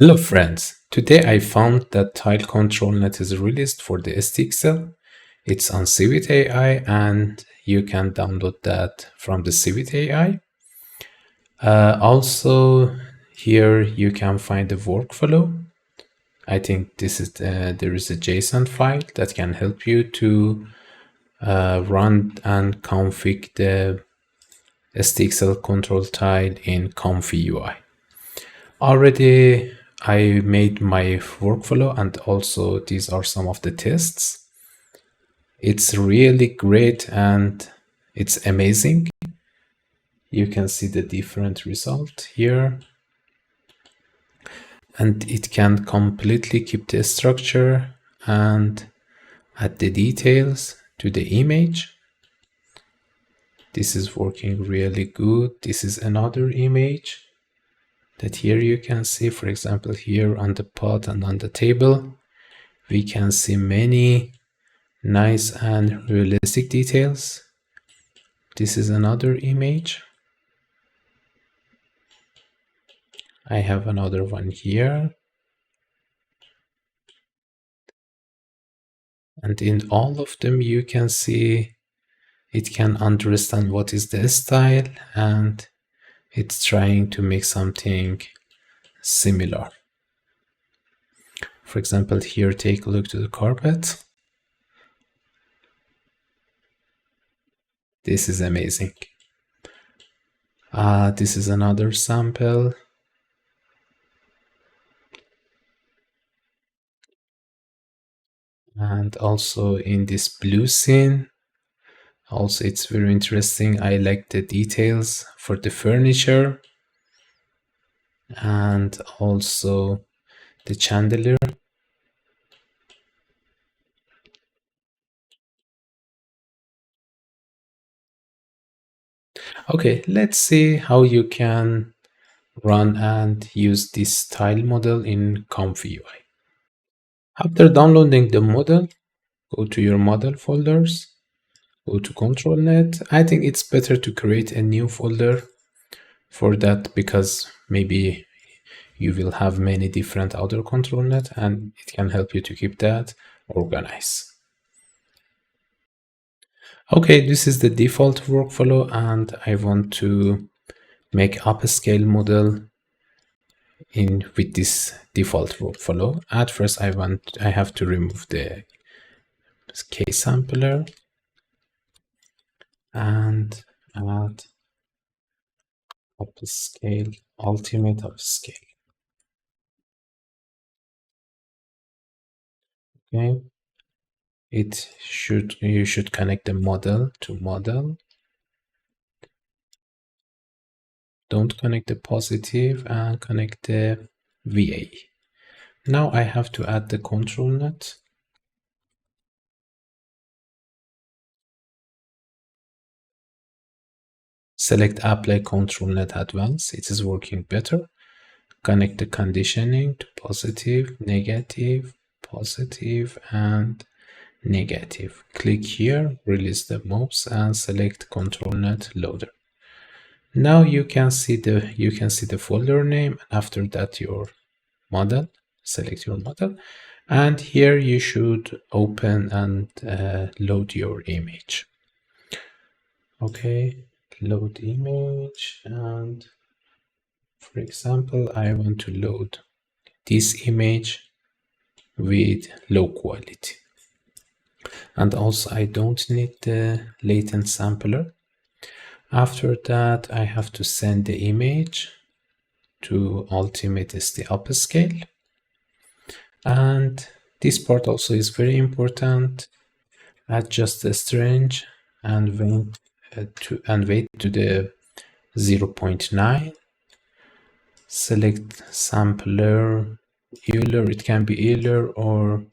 Hello friends, today I found that Tile ControlNet is released for the SDXL. It's on Civit AI and you can download that from the Civit AI. Also here you can find the workflow. I think there is a JSON file that can help you to run and config the SDXL control tile in Comfy UI. Already I made my workflow and also these are some of the tests. It's really great and it's amazing. You can see the different result here. And it can completely keep the structure and add the details to the image. This is working really good. This is another image that here you can see, for example, here on the pod and on the table, we can see many nice and realistic details. This is another image. I have another one here. And in all of them, you can see it can understand what is the style and it's trying to make something similar. For example, here, take a look to the carpet. This is amazing. This is another sample. And also in this blue scene, also it's very interesting. I like the details for the furniture and also the chandelier. Okay, let's see how you can run and use this tile model in Comfy UI. After downloading the model, go to your model folders, go to ControlNet. I think it's better to create a new folder for that because maybe you will have many different other ControlNet and it can help you to keep that organized. Okay, this is the default workflow and I want to make upscale model in with this default workflow. At first I have to remove the case sampler and add upscale, ultimate upscale. Okay. You should connect the model to model. Don't connect the positive and connect the VA. Now I have to add the ControlNet. Select Apply ControlNet Advanced. It is working better. Connect the conditioning to positive, negative, positive, and negative. Click here, release the mouse, and select ControlNet Loader. Now you can see the folder name. After that, your model. Select your model, and here you should open and load your image. Okay, load image, and for example, I want to load this image with low quality. And also I don't need the latent sampler. After that, I have to send the image to Ultimate SD Upscale. And this part also is very important. Adjust the range and wait to the 0.9. Select sampler Euler. It can be Euler or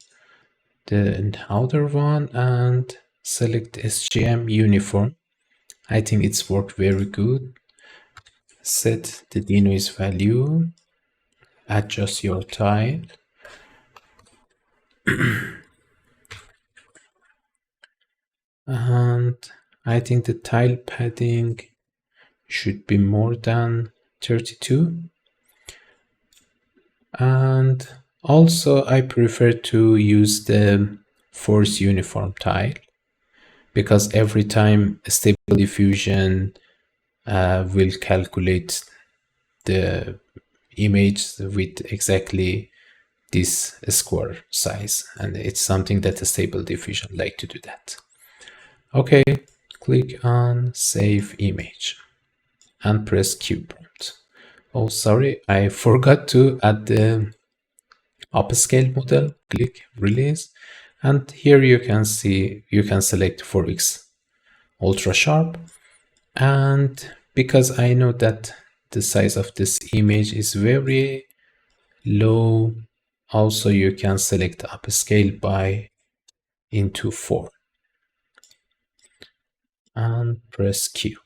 the other one, and select SGM uniform. I think it's worked very good. Set the denoise value. Adjust your tile. And I think the tile padding should be more than 32. And also I prefer to use the force uniform tile, because every time Stable Diffusion will calculate the image with exactly this square size, and it's something that a Stable Diffusion like to do that. Okay, click on Save Image and press Q prompt. Oh, sorry, I forgot to add the upscale model. Click Release, and here you can see you can select 4x ultra sharp. And because I know that the size of this image is very low, also you can select upscale by into 4 and press Q.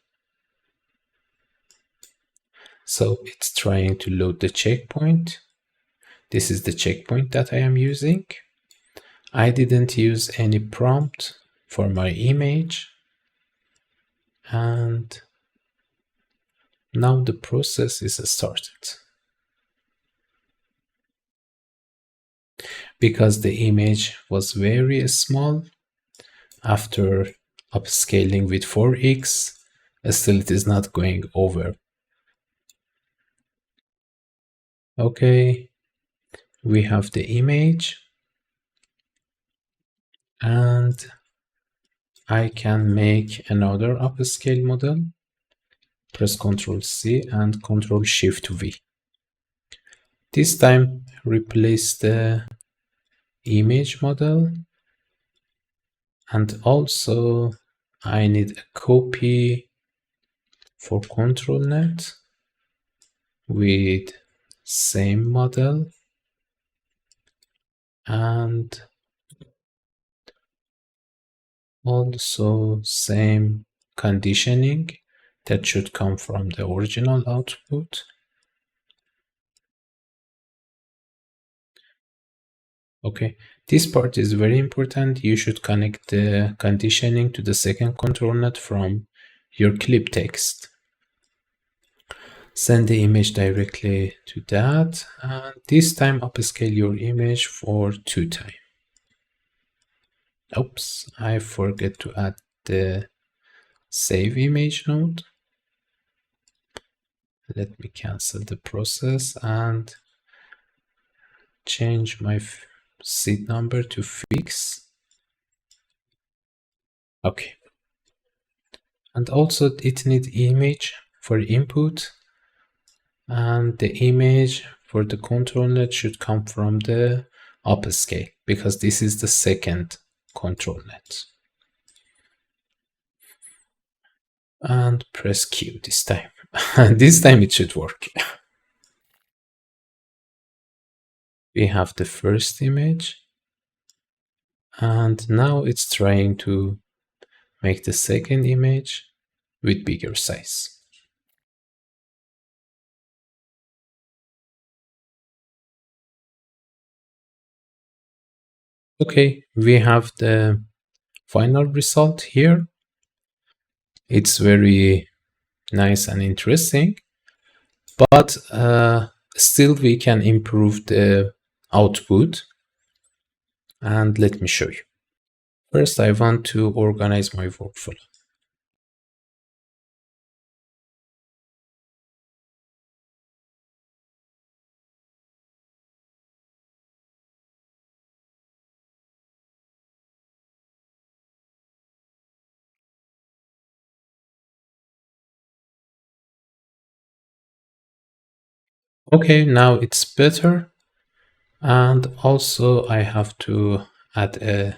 So it's trying to load the checkpoint. This is the checkpoint that I am using. I didn't use any prompt for my image, and now the process is started. Because the image was very small, after upscaling with 4x, still it is not going over. Okay, we have the image, and I can make another upscale model. Press Ctrl C and Ctrl Shift V. This time replace the image model, and also I need a copy for ControlNet with same model and also same conditioning that should come from the original output. Okay, this part is very important. You should connect the conditioning to the second ControlNet from your clip text. Send the image directly to that, and this time upscale your image for 2 times. Oops, I forget to add the save image node. Let me cancel the process and change my seed number to fix. Okay. And also it needs image for input, and the image for the ControlNet should come from the upscale, because this is the second ControlNet. And press Q this time. This time it should work. We have the first image, and now it's trying to make the second image with bigger size. Okay, we have the final result here. It's very nice and interesting, but still we can improve the output, and let me show you. First, I want to organize my workflow. Okay, now it's better, and also I have to add a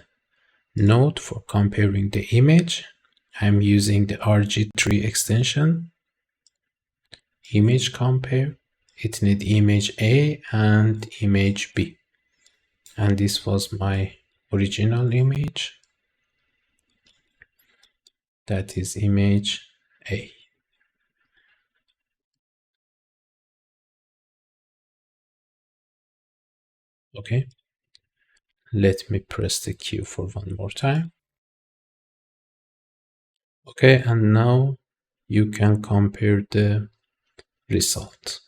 node for comparing the image. I'm using the RG3 extension. Image compare. It needs image A and image B. And this was my original image. That is image A. Okay. Let me press the Q for one more time. Okay, and now you can compare the result.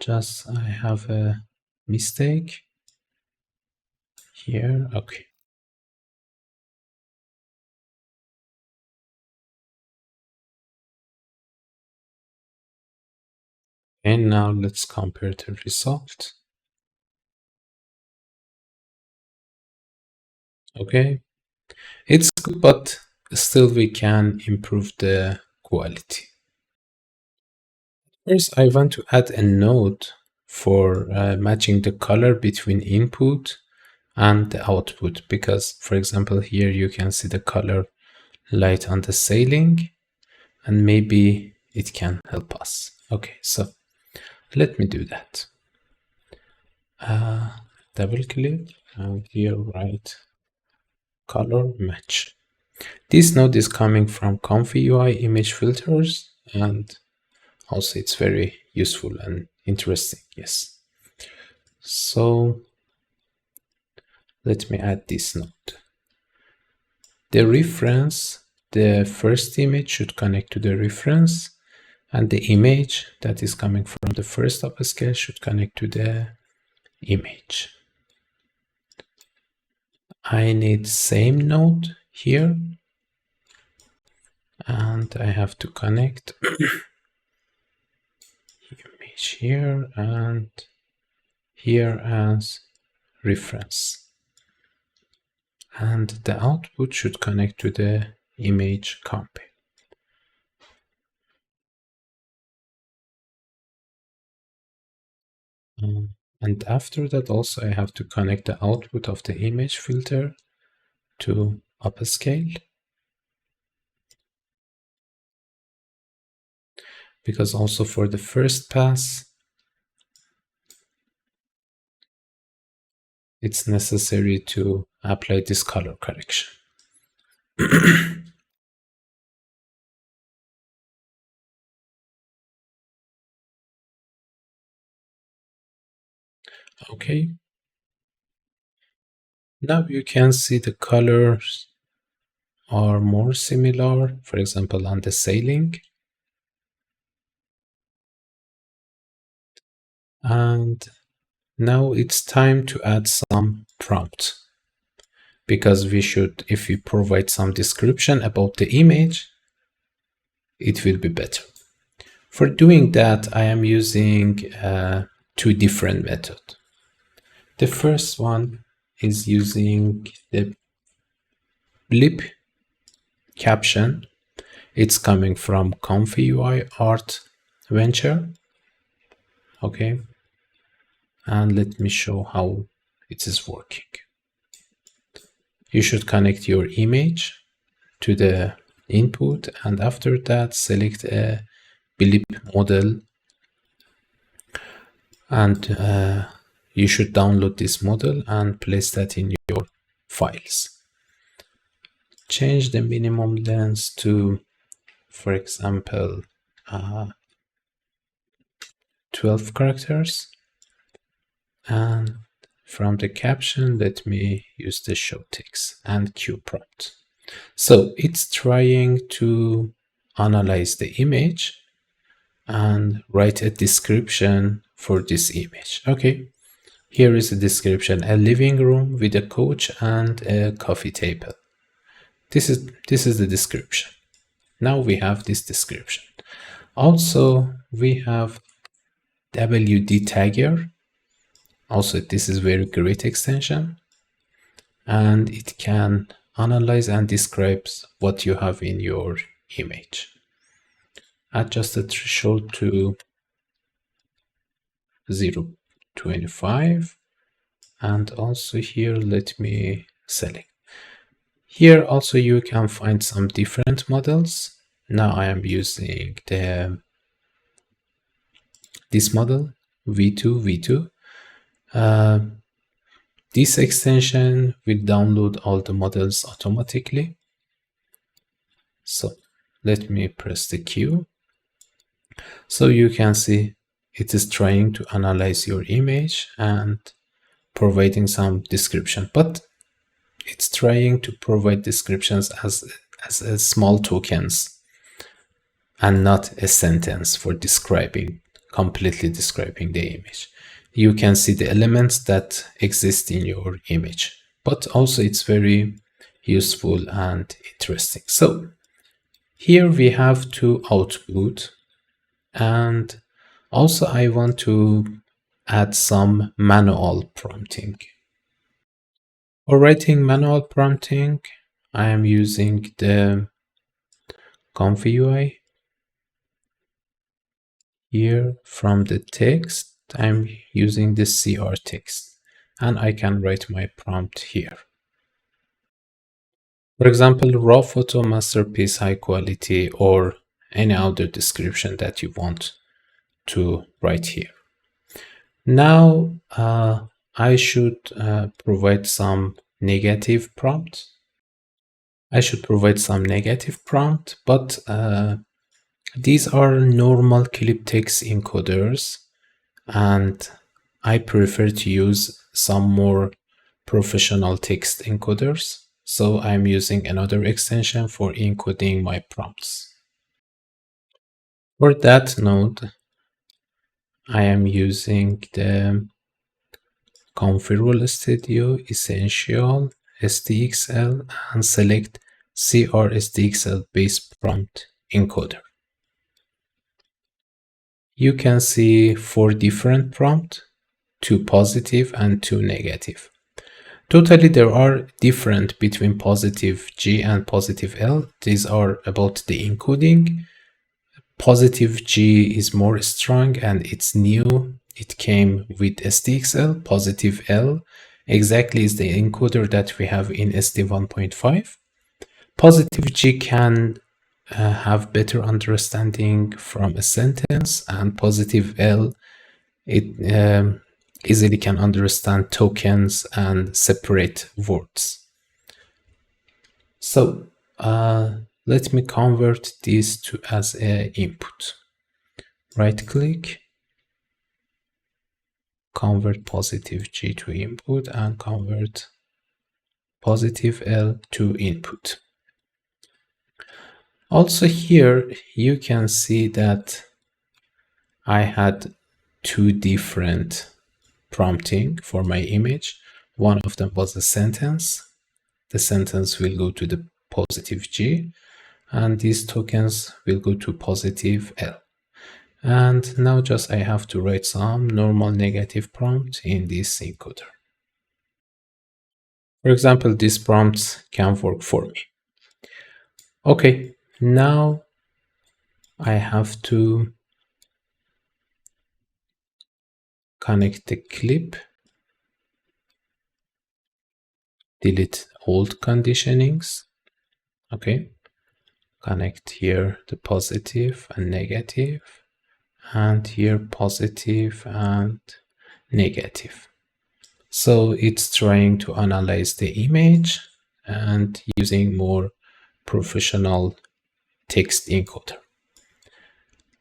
Just I have a mistake here. Okay. And now let's compare the result. Okay. It's good, but still we can improve the quality. First, I want to add a node for matching the color between input and the output, because for example here you can see the color light on the ceiling, and maybe it can help us. Okay, so let me do that. Double click and here write color match. This node is coming from Comfy UI image filters, and also it's very useful and interesting. Yes. So let me add this node. The reference, the first image should connect to the reference, and the image that is coming from the first upscale should connect to the image. I need same node here, and I have to connect image here and here as reference. And the output should connect to the image comp. And after that also I have to connect the output of the image filter to upscale, because also for the first pass it's necessary to apply this color correction. Okay. Now you can see the colors are more similar, for example, on the ceiling. And now it's time to add some prompt, because we should, if we provide some description about the image, it will be better. For doing that, I am using two different methods. The first one is using the blip caption. It's coming from Comfy UI Art Venture. Okay. And let me show how it is working. You should connect your image to the input, and after that select a blip model, and you should download this model and place that in your files. Change the minimum length to, for example, 12 characters, and from the caption let me use the show text and Q prompt. So it's trying to analyze the image and write a description for this image. Okay, here is a description: a living room with a couch and a coffee table. This is the description. Now we have this description. Also we have WD tagger. Also this is very great extension, and it can analyze and describes what you have in your image. Adjust the threshold to 0.25, and also here let me select. Here also you can find some different models. Now I am using this model V2. This extension will download all the models automatically. So let me press the Q. So you can see it is trying to analyze your image and providing some description, but it's trying to provide descriptions as small tokens and not a sentence for describing completely describing the image. You can see the elements that exist in your image, but also it's very useful and interesting. So here we have to output, and also I want to add some manual prompting. For writing manual prompting, I am using the ConfUI. Here from the text, I'm using the CR text, and I can write my prompt here. For example, raw photo, masterpiece, high quality, or any other description that you want to write here. Now I should provide some negative prompt. But these are normal clip text encoders, and I prefer to use some more professional text encoders. So I'm using another extension for encoding my prompts. For that node, I am using the Configurable Studio Essential SDXL and select CR SDXL based prompt encoder. You can see 4 different prompts, 2 positive and 2 negative. Totally, there are different between positive G and positive L. These are about the encoding. Positive G is more strong and it's new. It came with SDXL. Positive L exactly is the encoder that we have in SD 1.5. Positive G can have better understanding from a sentence, and positive L, it easily can understand tokens and separate words. So let me convert this to as a input. Right click, convert positive G to input, and convert positive L to input. Also here you can see that I had 2 different prompting for my image. One of them was a sentence. The sentence will go to the positive G, and these tokens will go to positive L. And now just I have to write some normal negative prompt in this encoder. For example, these prompts can work for me. Okay, now I have to connect the clip, delete old conditionings. Okay, connect here the positive and negative, and here positive and negative. So it's trying to analyze the image and using more professional text encoder.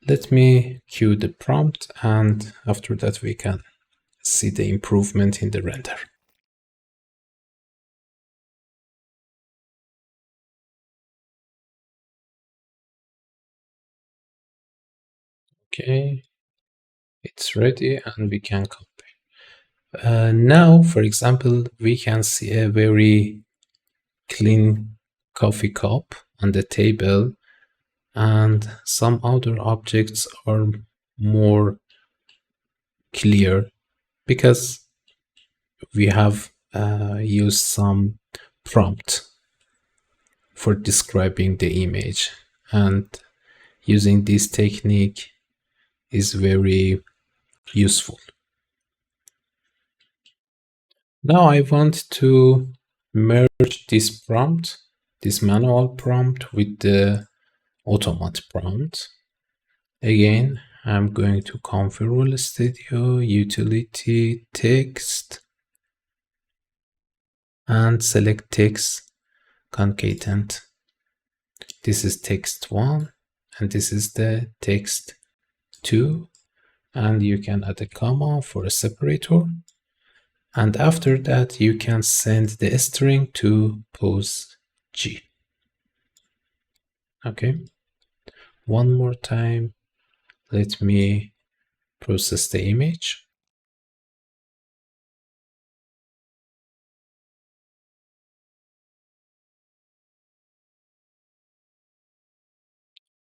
Let me cue the prompt, and after that we can see the improvement in the render. Okay, it's ready and we can compare. Now, for example, we can see a very clean coffee cup on the table, and some other objects are more clear because we have used some prompt for describing the image, and using this technique is very useful. Now I want to merge this prompt, this manual prompt, with the automate prompt. Again, I'm going to Configurable Studio, Utility, Text, and select Text Concatenate. This is text 1, and this is the text 2, and you can add a comma for a separator. And after that, you can send the string to pose G. Okay. One more time. Let me process the image.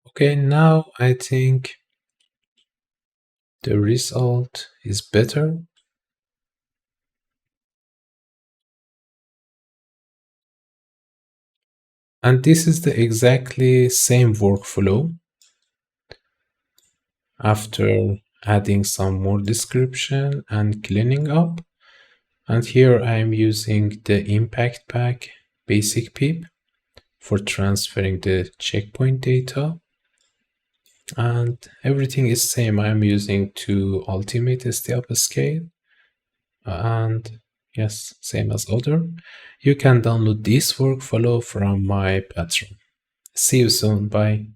Okay, now I think the result is better. And this is the exactly same workflow after adding some more description and cleaning up. And here I am using the impact pack basic pip for transferring the checkpoint data. And everything is same. I am using to ultimate SD upscale. And yes, same as other. You can download this workflow from my Patreon. See you soon. Bye.